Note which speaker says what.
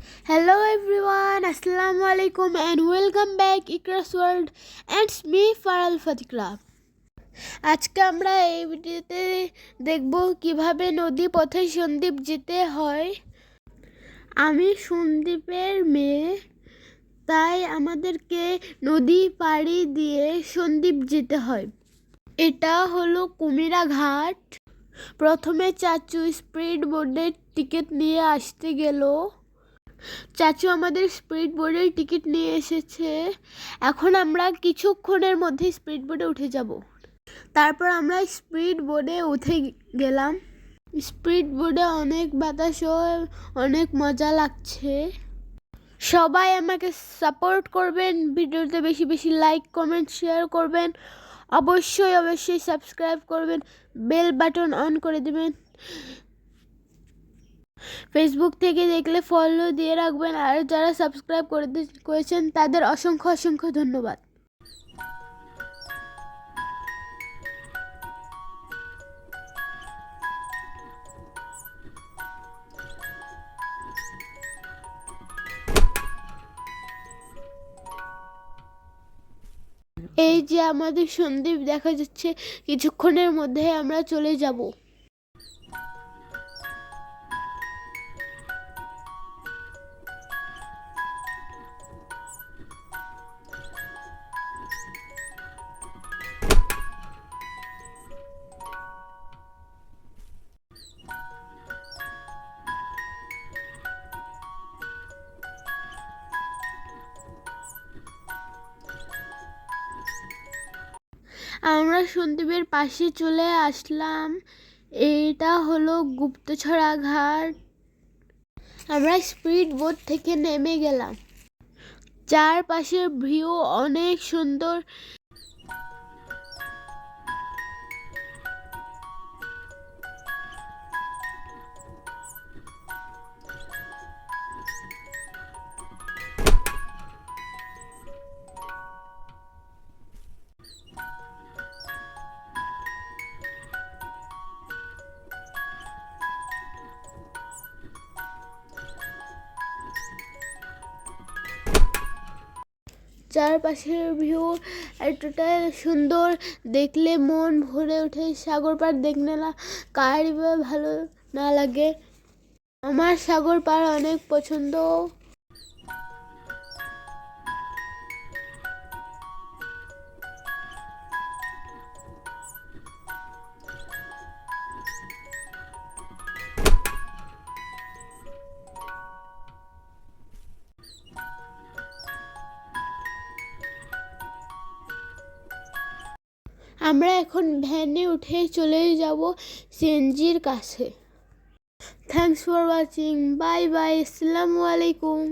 Speaker 1: Hello everyone, Assalamu alaikum and welcome back Ikra's World and it's me Faral Fatikra. আজকে আমরা এই ভিডিওতে দেখব কিভাবে নদী পথে সন্দ্বীপ যেতে হয়। আমি সন্দ্বীপের মেয়ে, তাই আমাদেরকে নদী পাড়ি দিয়ে সন্দ্বীপ যেতে হয়। এটা হলো কুমিরা ঘাট। প্রথমে চাচু স্পিড বোর্ডের টিকিট নিয়ে আসতে গেল। চাচু আমাদের স্পিড বোর্ডের টিকিট নিয়ে এসেছে। এখন আমরা কিছুক্ষণের মধ্যে স্পিড বোর্ডে উঠে যাব। তারপর আমরা স্পিড বোর্ডে উঠে গেলাম। স্পিড বোর্ডে অনেক বাতাস ও অনেক মজা লাগছে। সবাই আমাকে সাপোর্ট করবেন, ভিডিওতে বেশি বেশি লাইক কমেন্ট শেয়ার করবেন, অবশ্যই সাবস্ক্রাইব করবেন, বেল বাটন অন করে দেবেন। ফেসবুক থেকে দেখলে ফলো দিয়ে রাখবেন, আর যারা সাবস্ক্রাইব করেছেন তাদের অসংখ্য ধন্যবাদ। এই যে আমাদের সন্দ্বীপ দেখা যাচ্ছে, কিছুক্ষণের মধ্যে আমরা চলে যাব। আমরা সন্দ্বীপের পাশে চলে আসলাম। এটা হলো গুপ্তছড়া ঘাট। আমরা স্পিড বোট থেকে নেমে গেলাম। চারপাশের ভিউ অনেক সুন্দর। চারপাশের ভিউ এতটা সুন্দর, দেখলে মন ভরে ওঠে। সাগর পাড় দেখলে না কারই বা ভালো না লাগে। আমার সাগর পাড় অনেক পছন্দ। আমরা এখন ভ্যানে উঠে চলে যাব সিএনজির কাছে। Thanks for watching, bye bye, আসসালামু আলাইকুম।